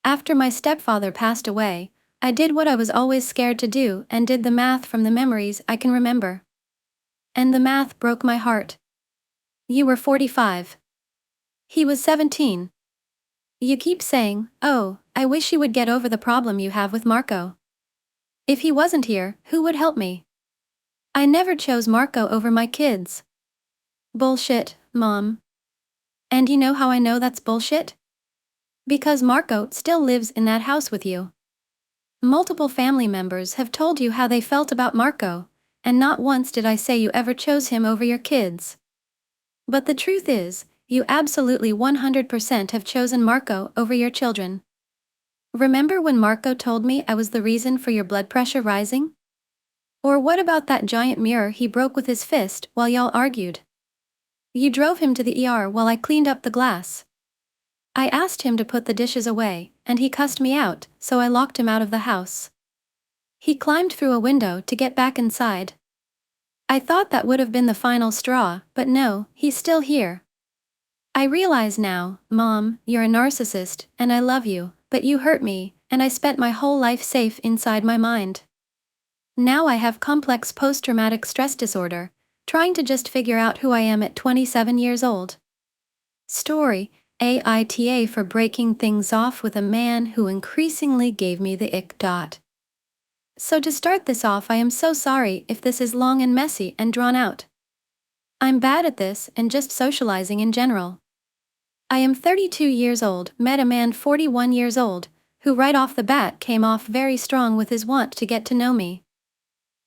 After my stepfather passed away, I did what I was always scared to do and did the math from the memories I can remember. And the math broke my heart. You were 45. He was 17. You keep saying, "Oh, I wish you would get over the problem you have with Marco." If he wasn't here, who would help me? I never chose Marco over my kids. Bullshit, Mom. And you know how I know that's bullshit? Because Marco still lives in that house with you. Multiple family members have told you how they felt about Marco, and not once did I say you ever chose him over your kids. But the truth is, you absolutely 100% have chosen Marco over your children. Remember when Marco told me I was the reason for your blood pressure rising? Or what about that giant mirror he broke with his fist while y'all argued? You drove him to the ER while I cleaned up the glass. I asked him to put the dishes away, and he cussed me out, so I locked him out of the house. He climbed through a window to get back inside. I thought that would have been the final straw, but no, he's still here. I realize now, Mom, you're a narcissist, and I love you, but you hurt me, and I spent my whole life safe inside my mind. Now I have complex post-traumatic stress disorder, trying to just figure out who I am at 27 years old. Story, AITA for breaking things off with a man who increasingly gave me the ick. So to start this off, I am so sorry if this is long and messy and drawn out. I'm bad at this and just socializing in general. I am 32 years old, met a man 41 years old, who right off the bat came off very strong with his want to get to know me.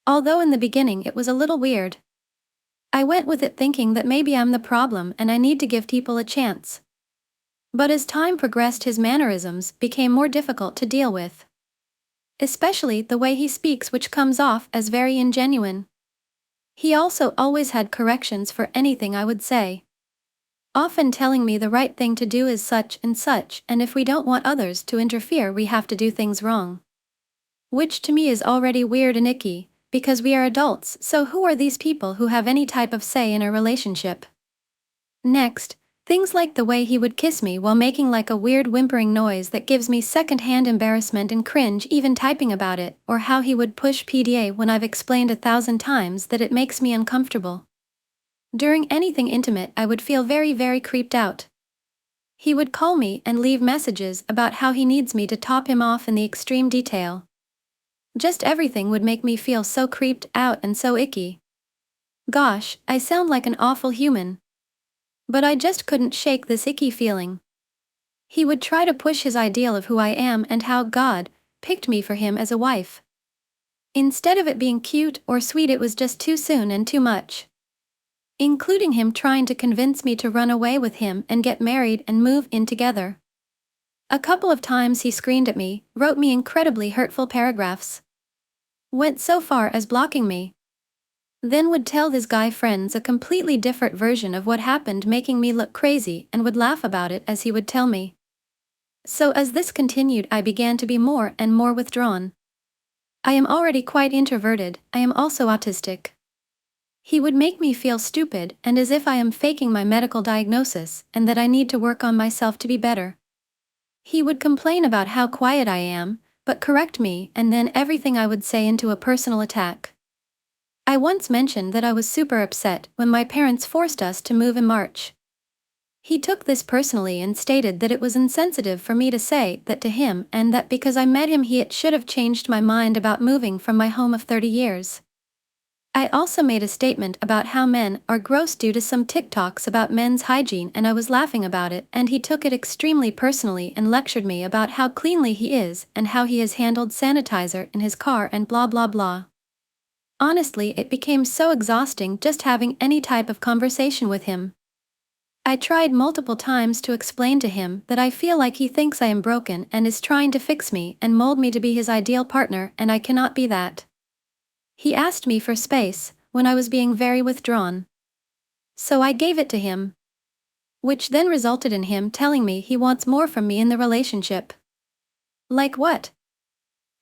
Although in the beginning it was a little weird. I went with it thinking that maybe I'm the problem and I need to give people a chance. But as time progressed, his mannerisms became more difficult to deal with. Especially the way he speaks, which comes off as very ingenuine. He also always had corrections for anything I would say. Often telling me the right thing to do is such, and if we don't want others to interfere, we have to do things wrong. Which to me is already weird and icky, because we are adults, so who are these people who have any type of say in a relationship? Next, things like the way he would kiss me while making like a weird whimpering noise that gives me second-hand embarrassment and cringe even typing about it, or how he would push PDA when I've explained 1,000 times that it makes me uncomfortable. During anything intimate, I would feel very, very creeped out. He would call me and leave messages about how he needs me to top him off in the extreme detail. Just everything would make me feel so creeped out and so icky. Gosh, I sound like an awful human. But I just couldn't shake this icky feeling. He would try to push his ideal of who I am and how God picked me for him as a wife. Instead of it being cute or sweet, it was just too soon and too much. Including him trying to convince me to run away with him and get married and move in together. A couple of times he screamed at me, wrote me incredibly hurtful paragraphs. Went so far as blocking me. Then would tell his guy friends a completely different version of what happened, making me look crazy, and would laugh about it as he would tell me. So as this continued, I began to be more and more withdrawn. I am already quite introverted, I am also autistic. He would make me feel stupid and as if I am faking my medical diagnosis and that I need to work on myself to be better. He would complain about how quiet I am, but correct me and then everything I would say into a personal attack. I once mentioned that I was super upset when my parents forced us to move in March. He took this personally and stated that it was insensitive for me to say that to him and that because I met him it should have changed my mind about moving from my home of 30 years. I also made a statement about how men are gross due to some TikToks about men's hygiene, and I was laughing about it, and he took it extremely personally and lectured me about how cleanly he is and how he has handled sanitizer in his car and blah blah blah. Honestly, it became so exhausting just having any type of conversation with him. I tried multiple times to explain to him that I feel like he thinks I am broken and is trying to fix me and mold me to be his ideal partner, and I cannot be that. He asked me for space when I was being very withdrawn. So I gave it to him. Which then resulted in him telling me he wants more from me in the relationship. Like what?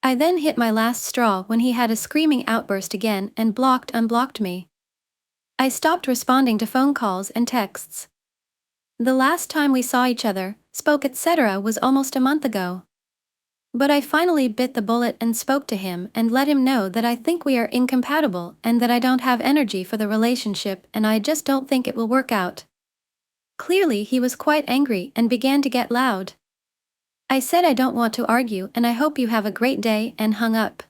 I then hit my last straw when he had a screaming outburst again and unblocked me. I stopped responding to phone calls and texts. The last time we saw each other, spoke etc. was almost a month ago. But I finally bit the bullet and spoke to him and let him know that I think we are incompatible and that I don't have energy for the relationship and I just don't think it will work out. Clearly he was quite angry and began to get loud. I said I don't want to argue and I hope you have a great day and hung up.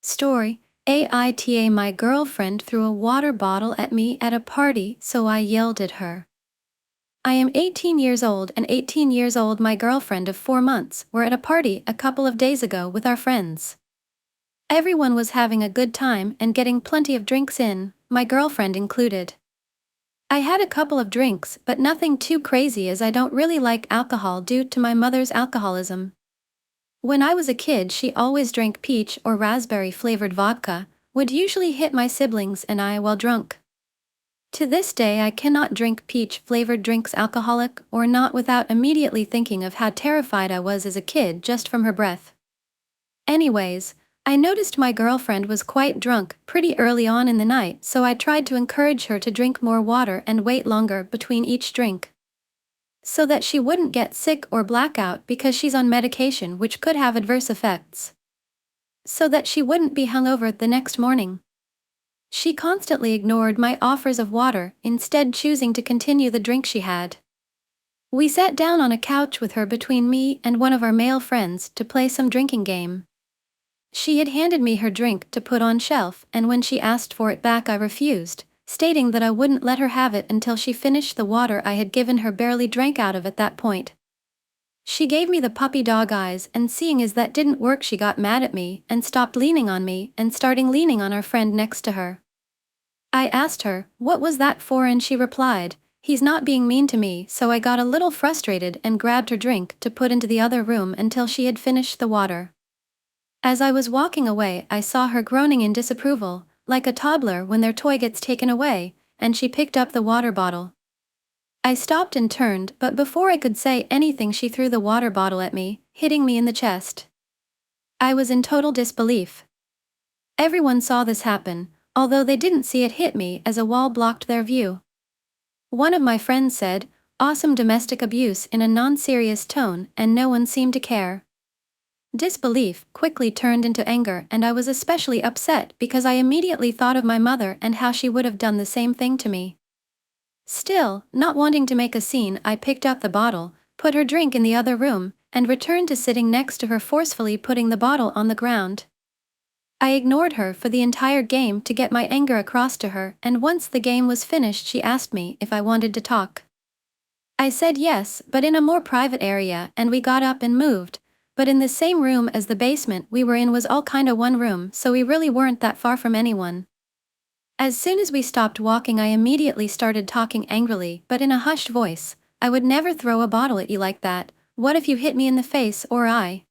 Story, AITA My girlfriend threw a water bottle at me at a party, so I yelled at her. I am 18 years old and 18 years old. My girlfriend of 4 months were at a party a couple of days ago with our friends. Everyone was having a good time and getting plenty of drinks in, my girlfriend included. I had a couple of drinks, but nothing too crazy as I don't really like alcohol due to my mother's alcoholism. When I was a kid, she always drank peach or raspberry flavored vodka, would usually hit my siblings and I while drunk. To this day I cannot drink peach-flavored drinks, alcoholic or not, without immediately thinking of how terrified I was as a kid just from her breath. Anyways, I noticed my girlfriend was quite drunk pretty early on in the night, so I tried to encourage her to drink more water and wait longer between each drink. so that she wouldn't get sick or blackout because she's on medication which could have adverse effects, so that she wouldn't be hungover the next morning. She constantly ignored my offers of water, instead choosing to continue the drink she had. We sat down on a couch with her between me and one of our male friends to play some drinking game. She had handed me her drink to put on shelf, and when she asked for it back I refused, stating that I wouldn't let her have it until she finished the water I had given her. Barely drank out of at that point. She gave me the puppy dog eyes, and seeing as that didn't work she got mad at me and stopped leaning on me and started leaning on our friend next to her. I asked her, what was that for, and she replied, he's not being mean to me. So I got a little frustrated and grabbed her drink to put into the other room until she had finished the water. As I was walking away I saw her groaning in disapproval, like a toddler when their toy gets taken away, and she picked up the water bottle. I stopped and turned, but before I could say anything she threw the water bottle at me, hitting me in the chest. I was in total disbelief. Everyone saw this happen, although they didn't see it hit me as a wall blocked their view. One of my friends said, "Awesome domestic abuse," in a non-serious tone, and no one seemed to care. Disbelief quickly turned into anger, and I was especially upset because I immediately thought of my mother and how she would have done the same thing to me. Still, not wanting to make a scene, I picked up the bottle, put her drink in the other room, and returned to sitting next to her, forcefully putting the bottle on the ground. I ignored her for the entire game to get my anger across to her, and once the game was finished she asked me if I wanted to talk. I said yes, but in a more private area, and we got up and moved, but in the same room as the basement we were in was all kinda one room, so we really weren't that far from anyone. As soon as we stopped walking I immediately started talking angrily, but in a hushed voice. I would never throw a bottle at you like that. What if you hit me in the face or eye?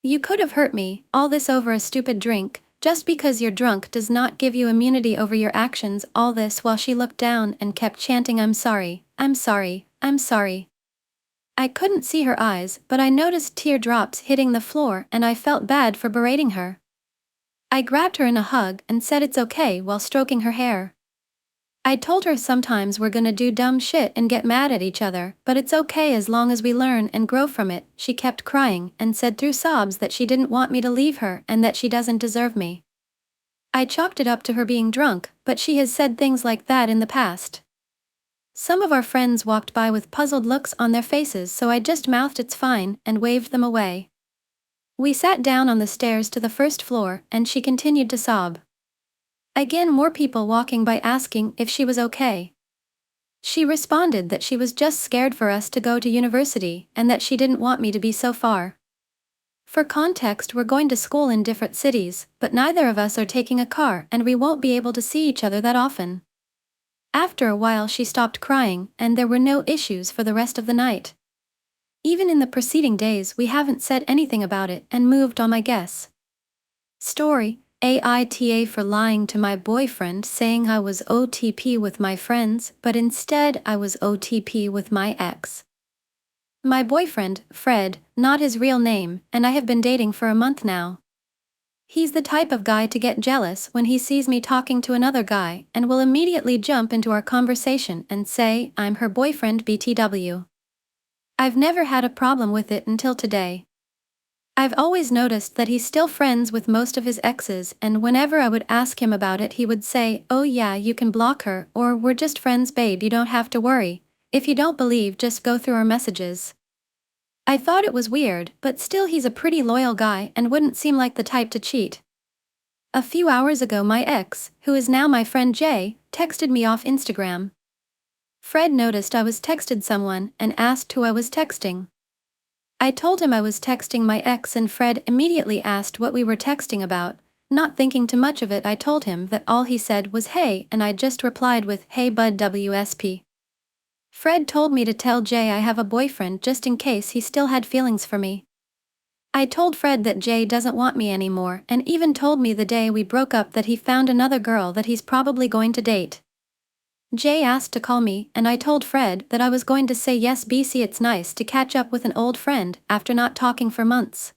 You could have hurt me. All this over a stupid drink. Just because you're drunk does not give you immunity over your actions. All this while she looked down and kept chanting, "I'm sorry, I'm sorry, I'm sorry." I couldn't see her eyes, but I noticed teardrops hitting the floor and I felt bad for berating her. I grabbed her in a hug and said it's okay while stroking her hair. I told her sometimes we're gonna do dumb shit and get mad at each other, but it's okay as long as we learn and grow from it. She kept crying and said through sobs that she didn't want me to leave her and that she doesn't deserve me. I chalked it up to her being drunk, but she has said things like that in the past. Some of our friends walked by with puzzled looks on their faces, so I just mouthed it's fine and waved them away. We sat down on the stairs to the first floor, and she continued to sob. Again, more people walking by asking if she was okay. She responded that she was just scared for us to go to university and that she didn't want me to be so far. For context, we're going to school in different cities, but neither of us are taking a car and we won't be able to see each other that often. After a while she stopped crying and there were no issues for the rest of the night. Even in the preceding days we haven't said anything about it and moved on, I guess. Story: AITA for lying to my boyfriend, saying I was OTP with my friends, but instead I was OTP with my ex. My boyfriend, Fred, not his real name, and I have been dating for a month now. He's the type of guy to get jealous when he sees me talking to another guy and will immediately jump into our conversation and say I'm her boyfriend BTW. I've never had a problem with it until today. I've always noticed that he's still friends with most of his exes, and whenever I would ask him about it he would say, "Oh yeah, you can block her," or "We're just friends babe, you don't have to worry. If you don't believe, just go through our messages." I thought it was weird, but still he's a pretty loyal guy and wouldn't seem like the type to cheat. A few hours ago my ex, who is now my friend Jay, texted me off Instagram. Fred noticed I was texted someone and asked who I was texting. I told him I was texting my ex and Fred immediately asked what we were texting about. Not thinking too much of it, I told him that all he said was "hey," and I just replied with "hey bud WSP. Fred told me to tell Jay I have a boyfriend just in case he still had feelings for me. I told Fred that Jay doesn't want me anymore and even told me the day we broke up that he found another girl that he's probably going to date. Jay asked to call me and I told Fred that I was going to say yes BC, it's nice to catch up with an old friend after not talking for months.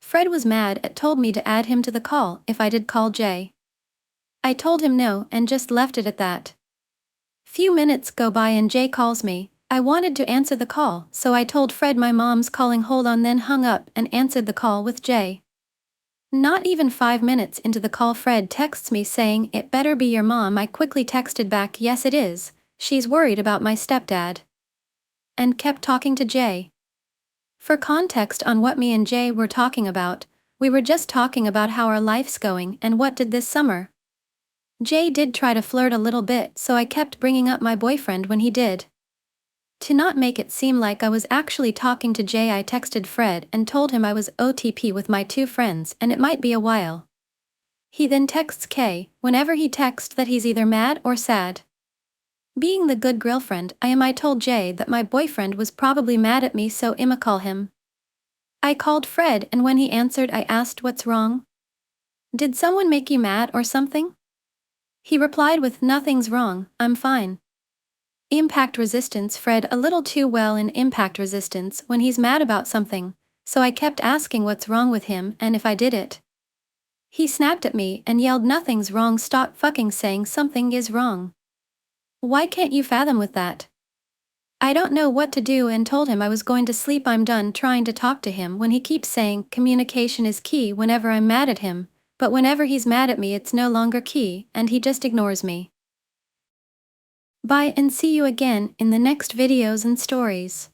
Fred was mad and told me to add him to the call if I did call Jay. I told him no and just left it at that. Few minutes go by and Jay calls me, I wanted to answer the call, so I told Fred my mom's calling, hold on, then hung up and answered the call with Jay. Not even 5 minutes into the call, Fred texts me saying, "It better be your mom." I quickly texted back, "Yes, it is. She's worried about my stepdad." And kept talking to Jay. For context on what me and Jay were talking about, we were just talking about how our life's going and what did this summer. Jay did try to flirt a little bit, so I kept bringing up my boyfriend when he did. To not make it seem like I was actually talking to Jay, I texted Fred and told him I was OTP with my 2 friends and it might be a while. He then texts Kay. Whenever he texts that he's either mad or sad. Being the good girlfriend I told Jay that my boyfriend was probably mad at me, so I'ma call him. I called Fred, and when he answered I asked, "What's wrong? Did someone make you mad or something?" He replied with, "Nothing's wrong, I'm fine." Impact resistance. Fred a little too well in impact resistance when he's mad about something, so I kept asking what's wrong with him and if I did it. He snapped at me and yelled, "Nothing's wrong, stop fucking saying something is wrong. Why can't you fathom with that?" I don't know what to do and told him I was going to sleep. I'm done trying to talk to him when he keeps saying communication is key whenever I'm mad at him, but whenever he's mad at me it's no longer key and he just ignores me. Bye and see you again in the next videos and stories.